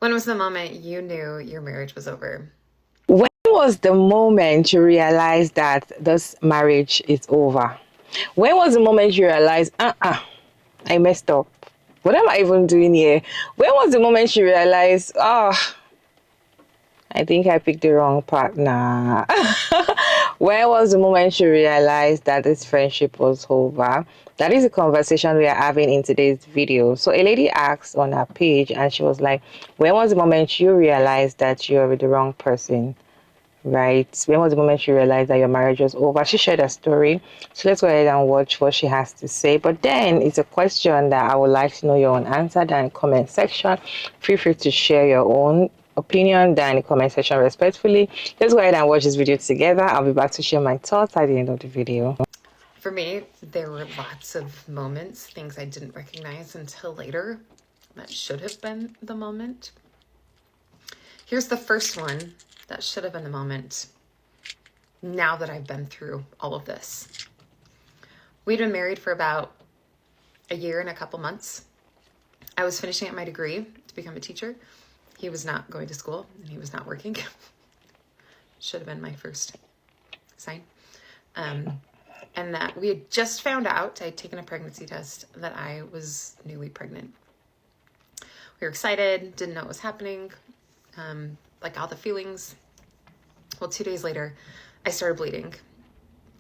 When was the moment you knew your marriage was over? When was the moment you realized that this marriage is over? When was the moment you realized, I messed up? What am I even doing here? When was the moment you realized, I think I picked the wrong partner? When was the moment you realized that this friendship was over? That is the conversation we are having in today's video. So a lady asked on her page and she was like, when was the moment you realized that you're with the wrong person? Right? When was the moment you realized that your marriage was over? She shared a story. So let's go ahead and watch what she has to say. But then it's a question that I would like to know your own answer down in the comment section. Feel free to share your own opinion down in the comment section respectfully. Let's go ahead and watch this video together. I'll be back to share my thoughts at the end of the video. For me, there were lots of moments, things I didn't recognize until later that should have been the moment. Here's the first one that should have been the moment now that I've been through all of this. We'd been married for about a year and a couple months. I was finishing up my degree to become a teacher. He was not going to school and he was not working. Should have been my first sign. And that we had just found out, I'd taken a pregnancy test, that I was newly pregnant. We were excited, didn't know what was happening, like all the feelings. Well, 2 days later, I started bleeding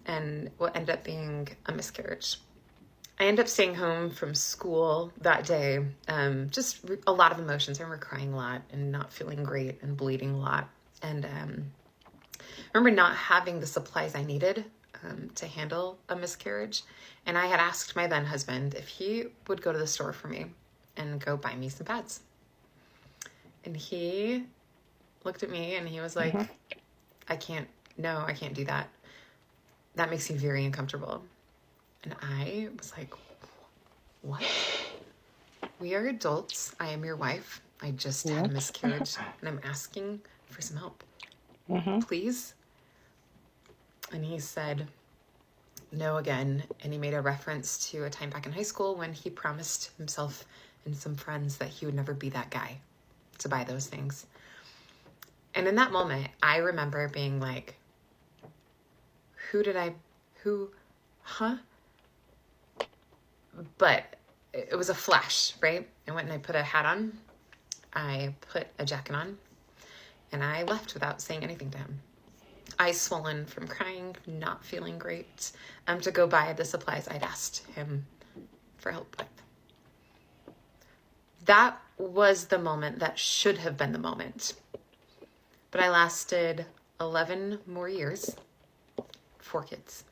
and what ended up being a miscarriage. I ended up staying home from school that day. Just a lot of emotions. I remember crying a lot and not feeling great and bleeding a lot. And I remember not having the supplies I needed to handle a miscarriage. And I had asked my then husband if he would go to the store for me and go buy me some pads. And he looked at me and he was like, I can't do that. That makes me very uncomfortable. And I was like, what? We are adults. I am your wife. I just had a miscarriage and I'm asking for some help. Please? And he said no again. And he made a reference to a time back in high school when he promised himself and some friends that he would never be that guy to buy those things. And in that moment, I remember being like, huh? But it was a flash, right? I went and I put a hat on. I put a jacket on. And I left without saying anything to him. Eyes swollen from crying, not feeling great, to go buy the supplies I'd asked him for help with. That was the moment that should have been the moment. But I lasted 11 more years, 4 kids.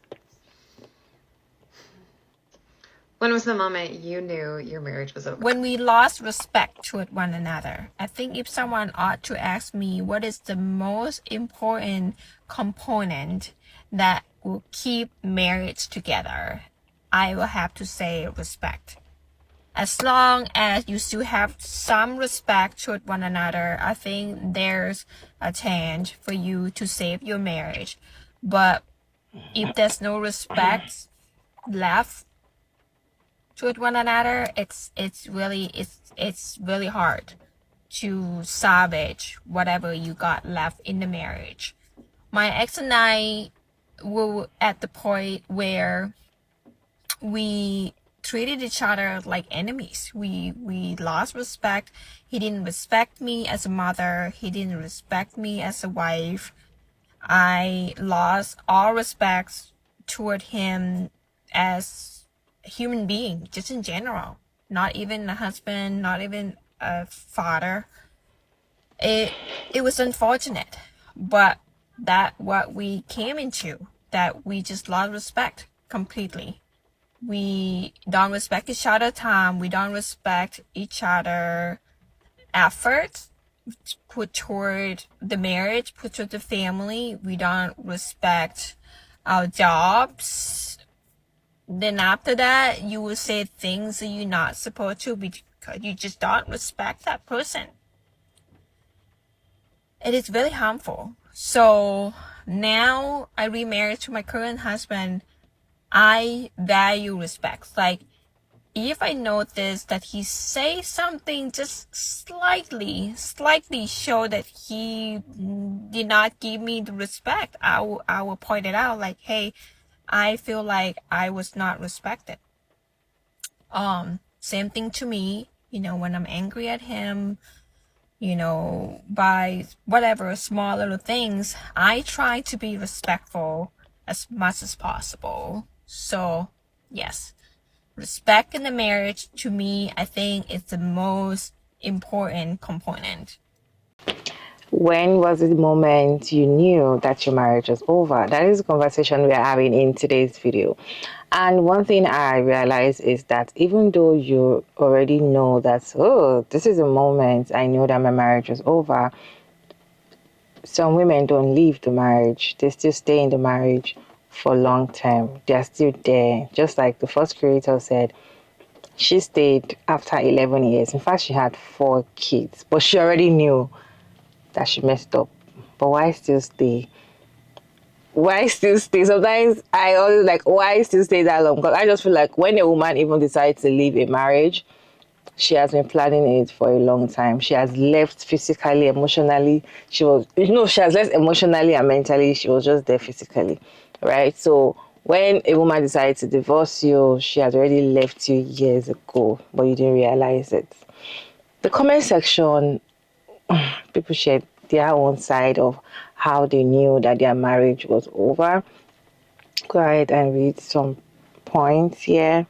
When was the moment you knew your marriage was over? When we lost respect toward one another. I think if someone ought to ask me what is the most important component that will keep marriage together, I will have to say respect. As long as you still have some respect toward one another, I think there's a chance for you to save your marriage. But if there's no respect left toward one another, it's really hard to salvage whatever you got left in the marriage. My ex and I were at the point where we treated each other like enemies. We lost respect. He didn't respect me as a mother. He didn't respect me as a wife. I lost all respect toward him as a human being, just in general. Not even a husband, not even a father. It was unfortunate, but that what we came into, that we just lost respect completely. We don't respect each other time. We don't respect each other effort put toward the marriage, put toward the family. We don't respect our jobs. Then after that, you will say things that you're not supposed to because you just don't respect that person. It is very harmful. So now I remarried to my current husband. I value respect. Like, if I notice that he say something just slightly show that he did not give me the respect, I will point it out, like, hey, I feel like I was not respected. Same thing to me, when I'm angry at him, by whatever small little things, I try to be respectful as much as possible. So, yes, respect in the marriage, to me, I think it's the most important component. When was the moment you knew that your marriage was over? That is the conversation we are having in today's video. And one thing I realized is that even though you already know that, oh, this is the moment I know that my marriage was over, some women don't leave the marriage. They still stay in the marriage for long term. They are still there. Just like the first creator said, she stayed after 11 years. In fact, she had 4 kids, but she already knew that she messed up. But why still stay? Why still stay? Sometimes I always like, why still stay that long? Because I just feel like when a woman even decides to leave a marriage, she has been planning it for a long time. She has left physically, emotionally. She has left emotionally and mentally. She was just there physically, right? So when a woman decides to divorce you, she has already left you years ago, but you didn't realize it. The comment section, people shared their own side of how they knew that their marriage was over. Go ahead and read some points here.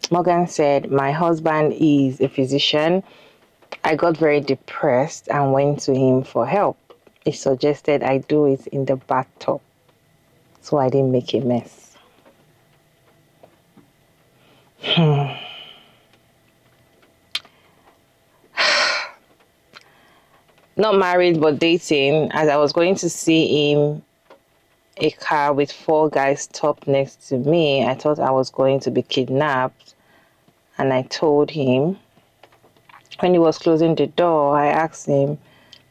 Morgan said, my husband is a physician. I got very depressed and went to him for help. He suggested I do it in the bathtub so I didn't make a mess. Not married but dating. As I was going to see him, a car with 4 guys stopped next to me. I thought I was going to be kidnapped, and I told him. When he was closing the door, I asked him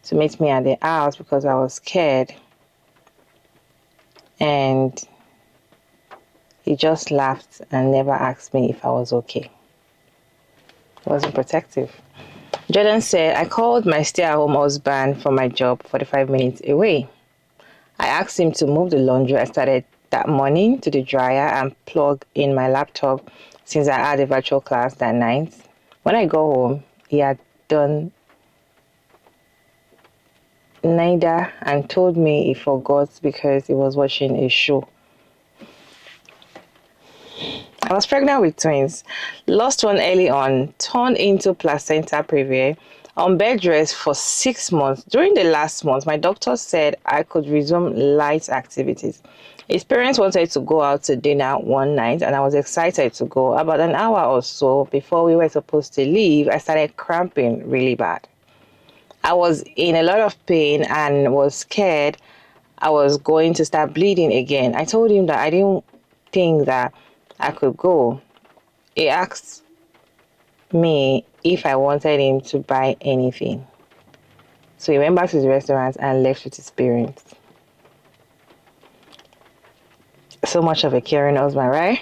to meet me at the house because I was scared. And he just laughed and never asked me if I was okay. He wasn't protective. Jordan said, I called my stay-at-home husband for my job 45 minutes away. I asked him to move the laundry I started that morning to the dryer and plug in my laptop since I had a virtual class that night. When I got home, he had done neither and told me he forgot because he was watching a show. I was pregnant with twins, lost one early on, turned into placenta previa, on bed rest for 6 months. During the last month, my doctor said I could resume light activities. His parents wanted to go out to dinner one night and I was excited to go. About an hour or so before we were supposed to leave, I started cramping really bad. I was in a lot of pain and was scared I was going to start bleeding again. I told him that I didn't think that I could go. He asked me if I wanted him to buy anything. So he went back to the restaurant and left with his parents. So much of a caring husband, right?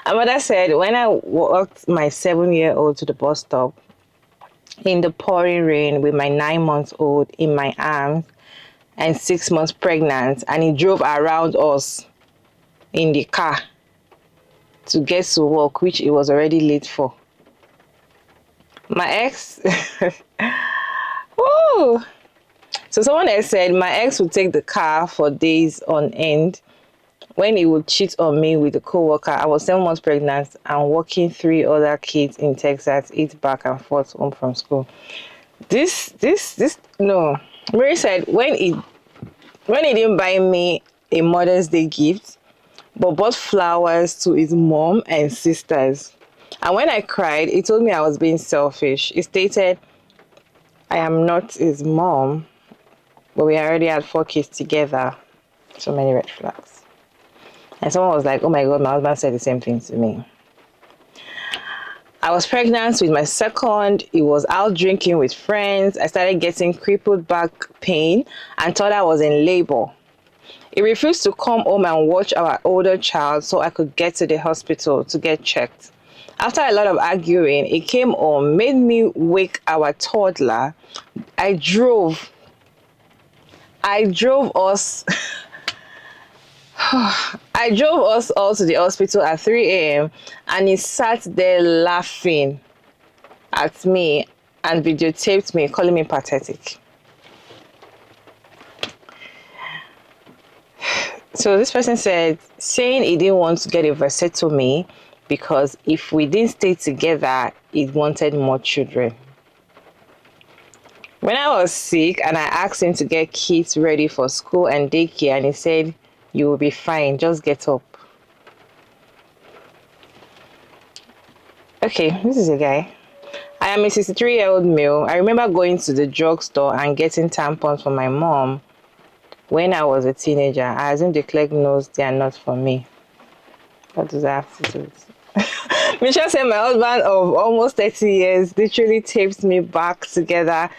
My mother said, when I walked my 7-year-old to the bus stop in the pouring rain with my 9-month-old in my arms and 6 months pregnant, and he drove around us in the car to get to work, which he was already late for. My ex, oh, so someone else said my ex would take the car for days on end when he would cheat on me with a co-worker. I was 7 months pregnant and walking 3 other kids in Texas, 8 back and forth home from school. No. Mary said when he didn't buy me a Mother's Day gift, but bought flowers to his mom and sisters. And when I cried, he told me I was being selfish. He stated, I am not his mom, but we already had 4 kids together. So many red flags. And someone was like, oh my God, my husband said the same thing to me. I was pregnant with my second. He was out drinking with friends. I started getting crippled back pain and thought I was in labor. He refused to come home and watch our older child so I could get to the hospital to get checked. After a lot of arguing, he came home, made me wake our toddler. I drove us I drove us all to the hospital at 3 a.m. and he sat there laughing at me and videotaped me, calling me pathetic. So this person said, saying he didn't want to get a vasectomy because if we didn't stay together, he wanted more children. When I was sick and I asked him to get kids ready for school and daycare, and he said, you will be fine, just get up. Okay, this is a guy. I am a 63-year-old male. I remember going to the drugstore and getting tampons for my mom when I was a teenager. I assume the clerk knows they are not for me. What does that have to do with it? Michelle said my husband of almost 30 years literally taped me back together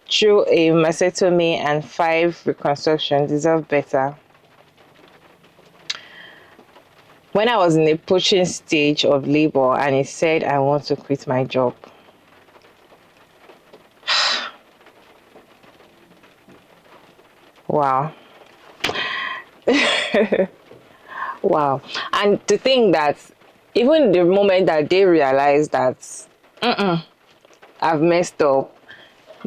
through a mastectomy and 5 reconstructions. Deserve better. When I was in the pushing stage of labor and he said I want to quit my job. Wow. Wow. And to think that even the moment that they realize that I've messed up,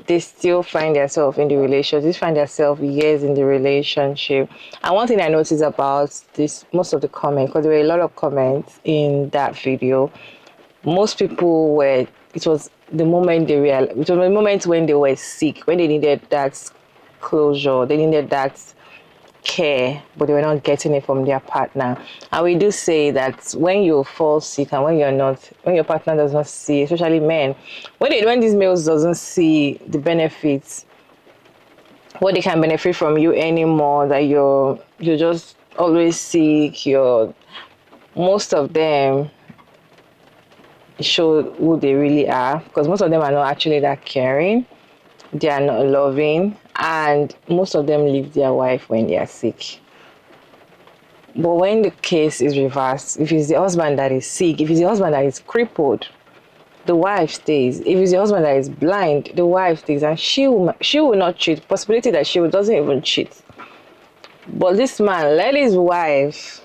they still find themselves in the relationship. They find themselves years in the relationship. And one thing I noticed about this, most of the comments, because there were a lot of comments in that video, most people were, it was the moment they realized, it was the moment when they were sick, when they needed that closure, they needed that care, but they were not getting it from their partner. And we do say that when you fall sick and when your partner does not see, especially men, when these males doesn't see the benefits, what they can benefit from you anymore, that you're just always sick, most of them show who they really are, because most of them are not actually that caring, they are not loving, and most of them leave their wife when they are sick. But when the case is reversed, if it's the husband that is sick, if it's the husband that is crippled, the wife stays. If it's the husband that is blind, the wife stays, and she will not cheat. Possibility that she doesn't even cheat. But this man let his wife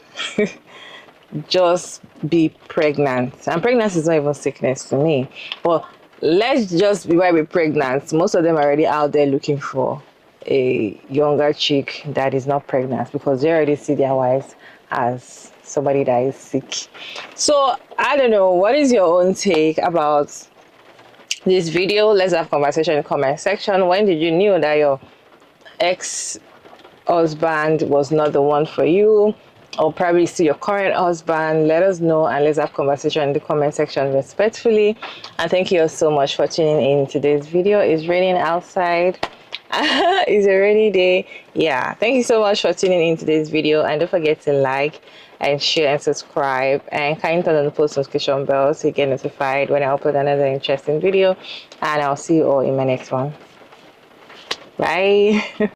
just be pregnant, and pregnancy is not even sickness to me. But let's just be why we're pregnant. Most of them are already out there looking for a younger chick that is not pregnant because they already see their wives as somebody that is sick. So I don't know, what is your own take about this video? Let's have conversation in the comment section. When did you knew that your ex-husband was not the one for you, or probably see your current husband? Let us know and let's have conversation in the comment section respectfully. And thank you all so much for tuning in today's video. It's raining outside. It's a rainy day. Yeah, thank you so much for tuning in today's video, and don't forget to like and share and subscribe, and kindly turn on the post notification bell so you get notified when I upload another interesting video. And I'll see you all in my next one. Bye.